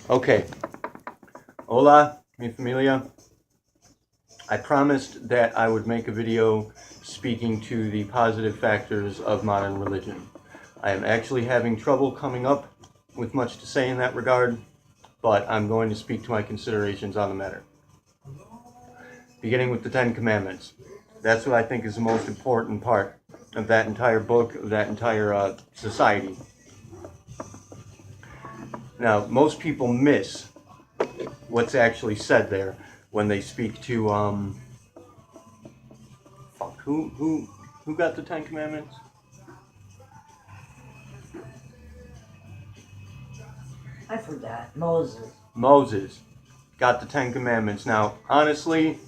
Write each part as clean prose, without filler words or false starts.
Okay. Hola, mi familia. I promised that I would make a video speaking to the positive factors of modern religion. I am actually having trouble coming up with much to say in that regard, but I'm going to speak to my considerations on the matter. Beginning with the Ten Commandments. That's what I think is the most important part of that entire book, of that entire society. Now, most people miss what's actually said there when they speak to fuck, who got the Ten Commandments? I forgot. Moses. Moses got the Ten Commandments. Now, honestly,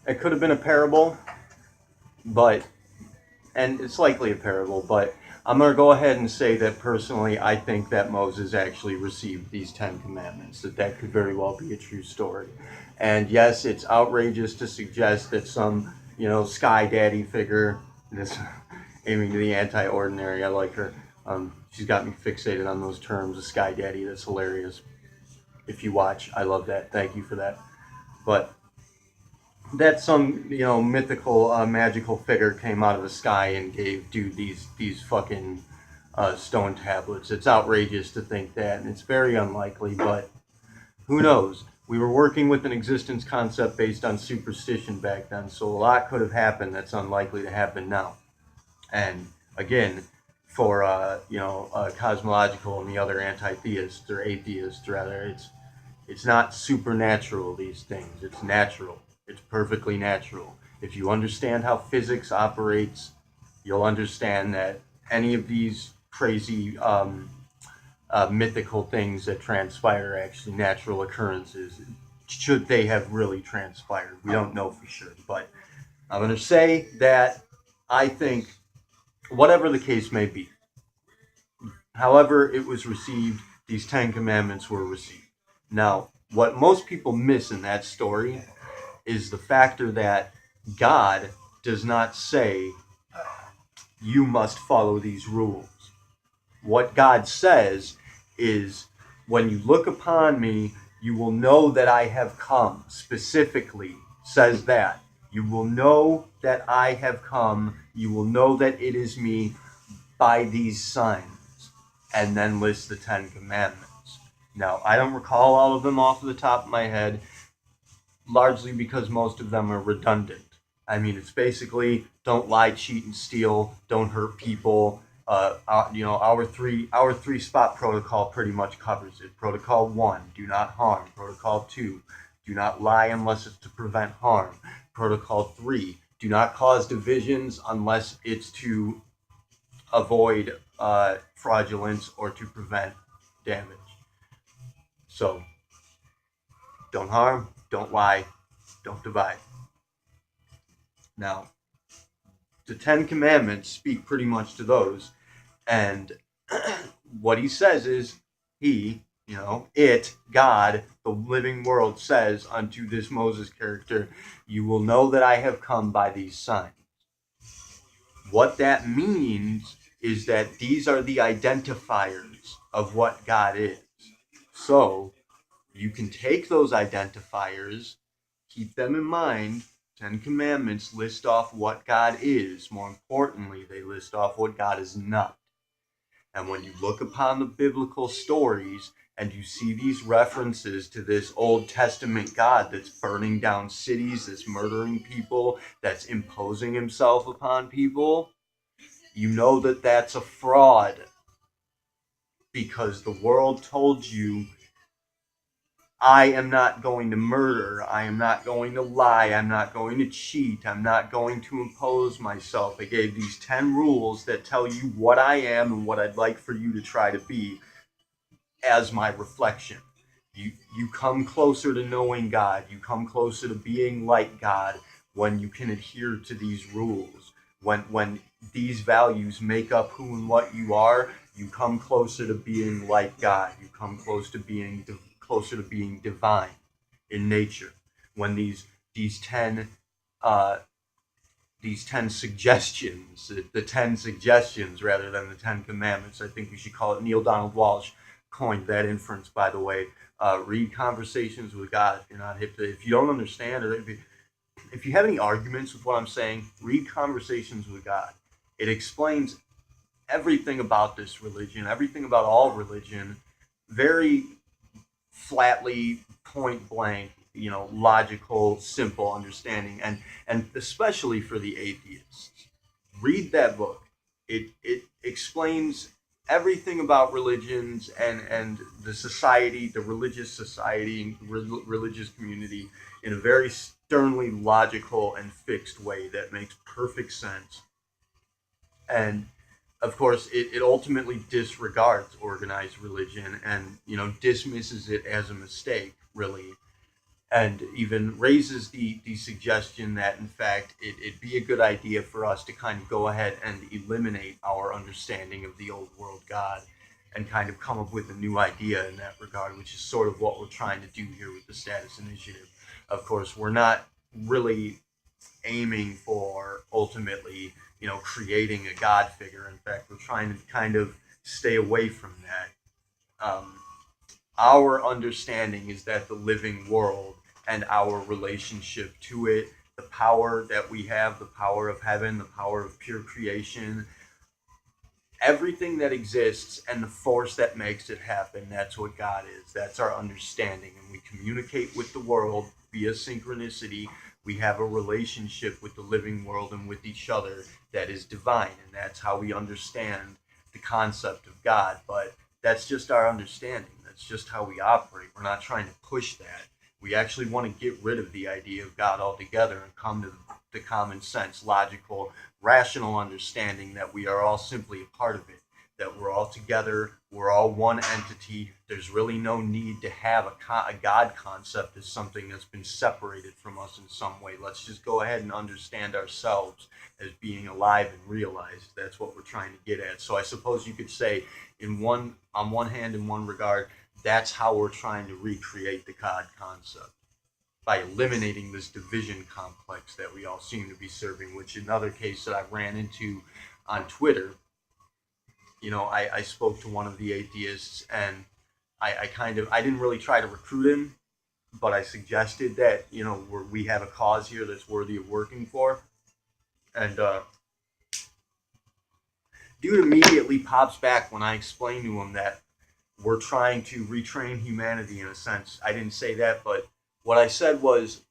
it could have been a parable, but and it's likely a parable, but I'm going to go ahead and say that personally, I think that Moses actually received these Ten Commandments, that could very well be a true story. And yes, it's outrageous to suggest that some, sky daddy figure, this aiming to the anti-ordinary, I like her. She's got me fixated on those terms, a sky daddy, that's hilarious. If you watch, I love that. Thank you for that. But that some mythical magical figure came out of the sky and gave dude these fucking stone tablets. It's outrageous to think that, and it's very unlikely, but who knows? We were working with an existence concept based on superstition back then, so a lot could have happened that's unlikely to happen now. And again, for cosmological and the other anti-theists or atheists rather, it's not supernatural, these things. It's natural. It's perfectly natural. If you understand how physics operates, you'll understand that any of these crazy mythical things that transpire are actually natural occurrences. Should they have really transpired? We don't know for sure. But I'm going to say that I think, whatever the case may be, however it was received, these Ten Commandments were received. Now, what most people miss in that story is the factor that God does not say you must follow these rules. What God says is, when you look upon me, you will know that I have come. Specifically says that. You will know that I have come. You will know that it is me by these signs. And then list the Ten Commandments. Now, I don't recall all of them off the top of my head, largely because most of them are redundant. I mean, it's basically don't lie, cheat, and steal. Don't hurt people. Our three spot protocol pretty much covers it. Protocol 1: do not harm. Protocol 2: do not lie unless it's to prevent harm. Protocol 3: do not cause divisions unless it's to avoid fraudulence or to prevent damage. So, don't harm, don't lie, don't divide. Now, the Ten Commandments speak pretty much to those. And what he says is, God, the living world, says unto this Moses character, you will know that I have come by these signs. What that means is that these are the identifiers of what God is. So you can take those identifiers, keep them in mind. Ten Commandments list off what God is. More importantly, they list off what God is not. And when you look upon the biblical stories and you see these references to this Old Testament God that's burning down cities, that's murdering people, that's imposing himself upon people, you know that that's a fraud, because the world told you, I am not going to murder, I am not going to lie, I'm not going to cheat, I'm not going to impose myself. They gave these 10 rules that tell you what I am and what I'd like for you to try to be as my reflection. You come closer to knowing God, you come closer to being like God when you can adhere to these rules. When these values make up who and what you are, you come closer to being like God. You come closer to being divine in nature. When these 10 uh, these 10 suggestions, the 10 suggestions rather than the 10 commandments. I think we should call it Neil Donald Walsh, coined that inference, by the way. Read Conversations with God. If you're not hip to, if you don't understand, or if you have any arguments with what I'm saying, read Conversations with God. It explains everything about this religion, everything about all religion, very flatly, point blank, logical, simple understanding, and especially for the atheists. Read that book. It explains everything about religions and the society, the religious society, religious community in a very sternly logical and fixed way that makes perfect sense. And of course, it ultimately disregards organized religion and dismisses it as a mistake, really, and even raises the suggestion that in fact it'd be a good idea for us to kind of go ahead and eliminate our understanding of the old world God and kind of come up with a new idea in that regard, which is sort of what we're trying to do here with the status initiative. Of course, we're not really aiming for ultimately, creating a God figure. In fact, we're trying to kind of stay away from that. Um, our understanding is that the living world and our relationship to it, the power that we have, the power of heaven, the power of pure creation, everything that exists and the force that makes it happen, that's what God is. That's our understanding. And we communicate with the world via synchronicity. We have a relationship with the living world and with each other that is divine. And that's how we understand the concept of God. But that's just our understanding. That's just how we operate. We're not trying to push that. We actually want to get rid of the idea of God altogether and come to the common sense, logical, rational understanding that we are all simply a part of it, that we're all together, we're all one entity. There's really no need to have a God concept as something that's been separated from us in some way. Let's just go ahead and understand ourselves as being alive and realized. That's what we're trying to get at. So I suppose you could say, on one hand, in one regard, that's how we're trying to recreate the God concept by eliminating this division complex that we all seem to be serving, which another case that I ran into on Twitter, I spoke to one of the atheists and I didn't really try to recruit him, but I suggested that, we have a cause here that's worthy of working for. And dude immediately pops back when I explain to him that we're trying to retrain humanity in a sense. I didn't say that, but what I said was,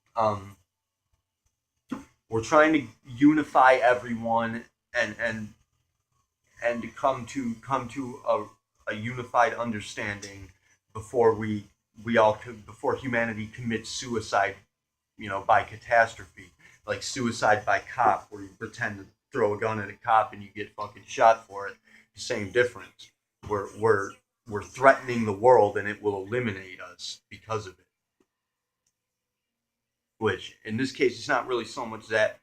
we're trying to unify everyone and to come to a unified understanding before before humanity commits suicide, by catastrophe, like suicide by cop, where you pretend to throw a gun at a cop and you get fucking shot for it. Same difference. We're threatening the world and it will eliminate us because of it. Which in this case, it's not really so much that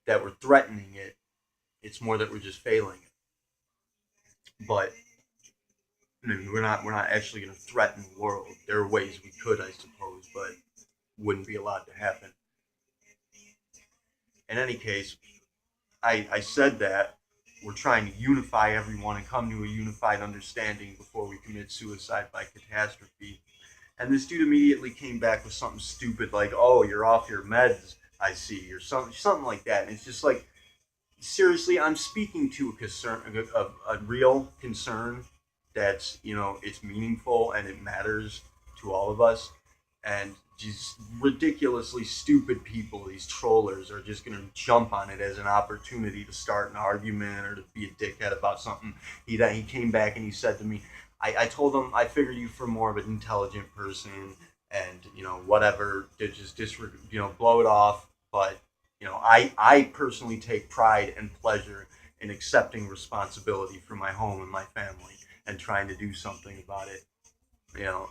we're threatening it; it's more that we're just failing it. But I mean, we're not actually going to threaten the world. There are ways we could, I suppose, but wouldn't be allowed to happen. In any case, I said that we're trying to unify everyone and come to a unified understanding before we commit suicide by catastrophe. And this dude immediately came back with something stupid like, "Oh, you're off your meds, I see," or something like that. And it's just like, seriously, I'm speaking to a concern, a real concern that's, it's meaningful and it matters to all of us. And these ridiculously stupid people, these trollers, are just going to jump on it as an opportunity to start an argument or to be a dickhead about something. He came back and he said to me, I told him I figured you for more of an intelligent person, and whatever, to just blow it off. But I personally take pride and pleasure in accepting responsibility for my home and my family and trying to do something about it.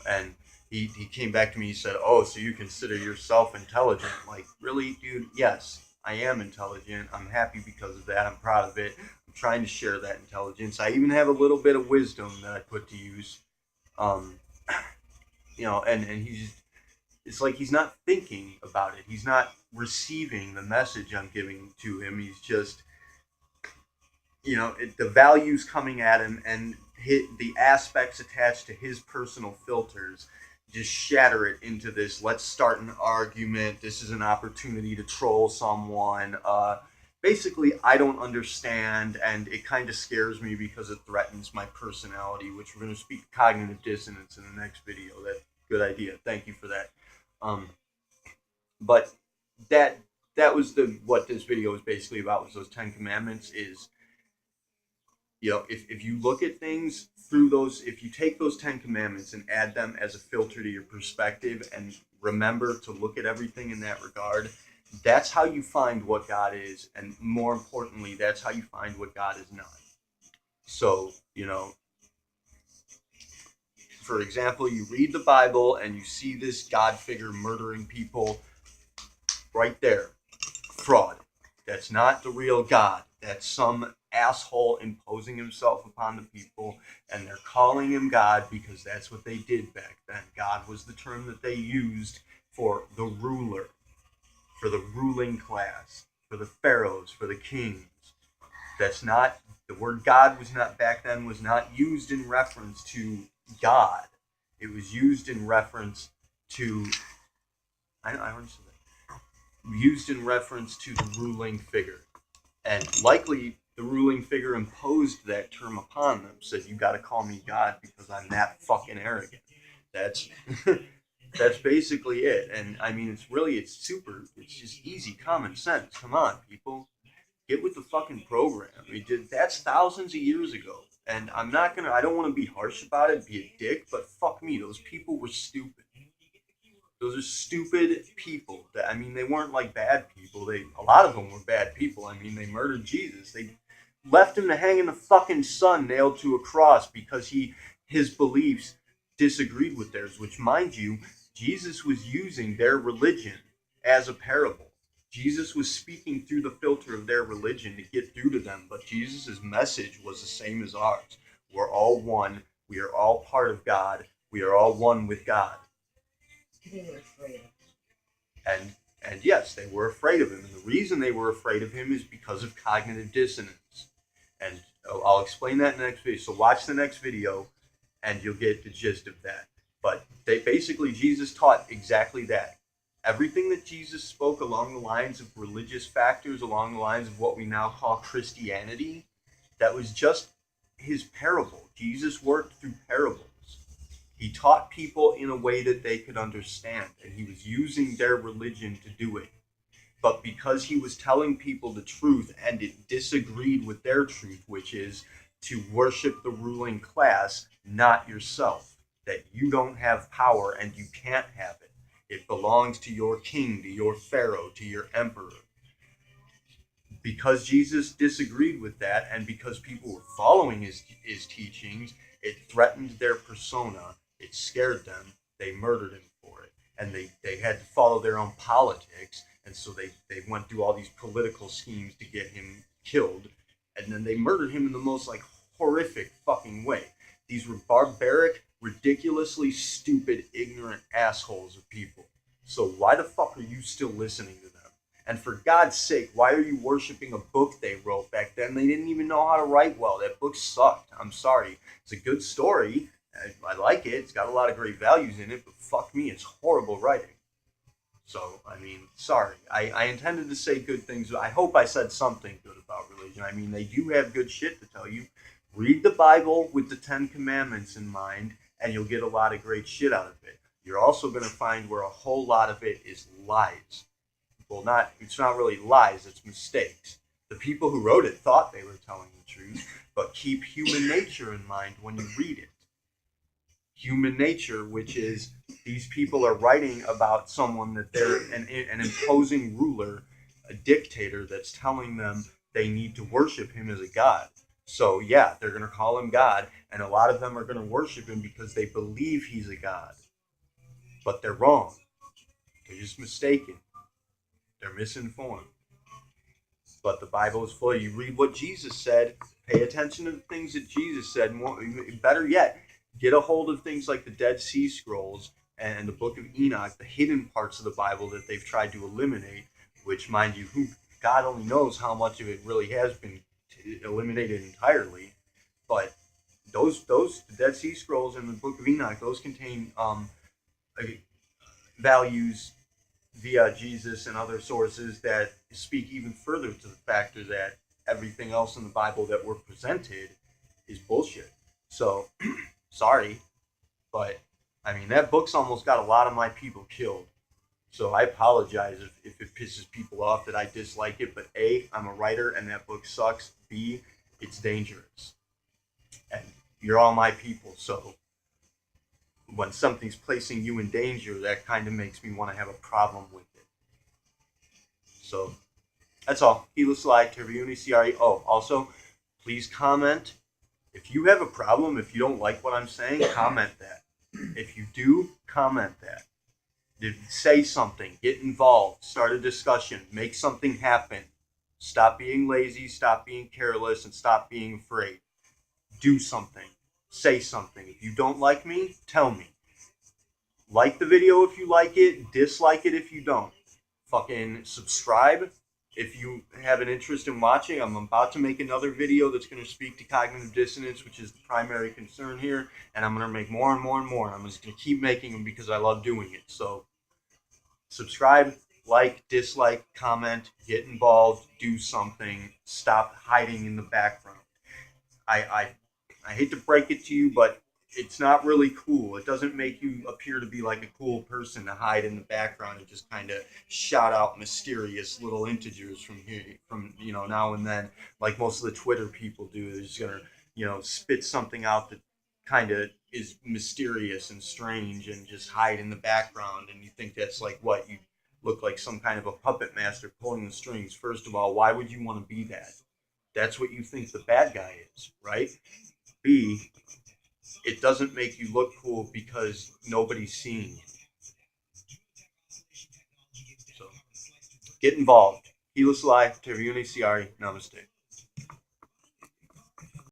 And he came back to me. He said, "Oh, so you consider yourself intelligent?" Like, really, dude? Yes, I am intelligent. I'm happy because of that. I'm proud of it. I'm trying to share that intelligence. I even have a little bit of wisdom that I put to use. Um, and he's it's like he's not thinking about it. He's not receiving the message I'm giving to him. He's just, the values coming at him, and the aspects attached to his personal filters just shatter it into this, let's start an argument, this is an opportunity to troll someone. Basically, I don't understand, and it kind of scares me because it threatens my personality, which we're going to speak cognitive dissonance in the next video. That's a good idea. Thank you for that. Um, but that that was the what this video was basically about, was those 10 commandments. Is, if you look at things through those, if you take those 10 commandments and add them as a filter to your perspective and remember to look at everything in that regard, that's how you find what God is. And more importantly, that's how you find what God is not. So, for example, you read the Bible and you see this God figure murdering people right there. Fraud. That's not the real God. That's some asshole imposing himself upon the people, and they're calling him God because that's what they did back then. God was the term that they used for the ruler, for the ruling class, for the pharaohs, for the kings. That's not, the word God was not, back then, was not used in reference to God. It was used in reference to, I already said that, used in reference to the ruling figure. And likely the ruling figure imposed that term upon them, said, you got to call me God because I'm that fucking arrogant. That's that's basically it. And I mean, it's just easy common sense. Come on, people, get with the fucking program. That's thousands of years ago. And I don't want to be harsh about it, be a dick, but fuck me, those people were stupid. Those are stupid people. They weren't like bad people. A lot of them were bad people. They murdered Jesus. They left him to hang in the fucking sun, nailed to a cross, because his beliefs disagreed with theirs. Which, mind you, Jesus was using their religion as a parable. Jesus was speaking through the filter of their religion to get through to them, but Jesus' message was the same as ours. We're all one. We are all part of God. We are all one with God. They were afraid. And yes, they were afraid of him. And the reason they were afraid of him is because of cognitive dissonance. And I'll explain that in the next video. So watch the next video and you'll get the gist of that. But Jesus taught exactly that. Everything that Jesus spoke along the lines of religious factors, along the lines of what we now call Christianity, that was just his parable. Jesus worked through parables. He taught people in a way that they could understand, and he was using their religion to do it. But because he was telling people the truth and it disagreed with their truth, which is to worship the ruling class, not yourself, that you don't have power and you can't have it. It belongs to your king, to your pharaoh, to your emperor. Because Jesus disagreed with that, and because people were following his teachings, it threatened their persona. It scared them. They murdered him for it. And they had to follow their own politics. And so they went through all these political schemes to get him killed. And then they murdered him in the most horrific fucking way. These were barbaric, ridiculously stupid, ignorant assholes of people. So why the fuck are you still listening to them? And for God's sake, why are you worshiping a book they wrote back then? They didn't even know how to write well. That book sucked. I'm sorry. It's a good story. I like it. It's got a lot of great values in it, but fuck me, it's horrible writing. So, sorry. I intended to say good things. I hope I said something good about religion. They do have good shit to tell you. Read the Bible with the 10 Commandments in mind, and you'll get a lot of great shit out of it. You're also going to find where a whole lot of it is lies. Well, it's not really lies, it's mistakes. The people who wrote it thought they were telling the truth, but keep human nature in mind when you read it. Human nature, which is these people are writing about someone that they're an imposing ruler, a dictator that's telling them they need to worship him as a god. So yeah, they're going to call him God, and a lot of them are going to worship him because they believe he's a god. But they're wrong. They're just mistaken. They're misinformed. But the Bible is full. You read what Jesus said, pay attention to the things that Jesus said, and better yet, get a hold of things like the Dead Sea Scrolls and the Book of Enoch, the hidden parts of the Bible that they've tried to eliminate, which, mind you, God only knows how much of it really has been eliminated entirely. But Those Dead Sea Scrolls and the Book of Enoch, those contain values via Jesus and other sources that speak even further to the factor that everything else in the Bible that we're presented is bullshit. So, sorry, but I mean, that book's almost got a lot of my people killed. So I apologize if it pisses people off that I dislike it, but A, I'm a writer and that book sucks. B, it's dangerous. And you're all my people, so when something's placing you in danger, that kind of makes me want to have a problem with it. So that's all. Hila Slide, Terviuni, CRE. Oh, also, please comment. If you have a problem, if you don't like what I'm saying, comment that. If you do, comment that. Say something, get involved, start a discussion, make something happen. Stop being lazy, stop being careless, and stop being afraid. Do something. Say something. If you don't like me, tell me. Like the video if you like it, dislike it if you don't. Fucking subscribe if you have an interest in watching. I'm about to make another video that's going to speak to cognitive dissonance, which is the primary concern here, and I'm going to make more and more and more. I'm just going to keep making them because I love doing it. So subscribe, like, dislike, comment, get involved, do something. Stop hiding in the background. I I hate to break it to you, but it's not really cool. It doesn't make you appear to be like a cool person to hide in the background and just kind of shout out mysterious little integers from here, from now and then, like most of the Twitter people do. They're just gonna spit something out that kind of is mysterious and strange and just hide in the background, and you think that's like what you look like some kind of a puppet master pulling the strings. First of all, why would you want to be that? That's what you think the bad guy is, right? B, it doesn't make you look cool because nobody's seeing you. So get involved. Hila Salai, Terviuni Ciari, Namaste.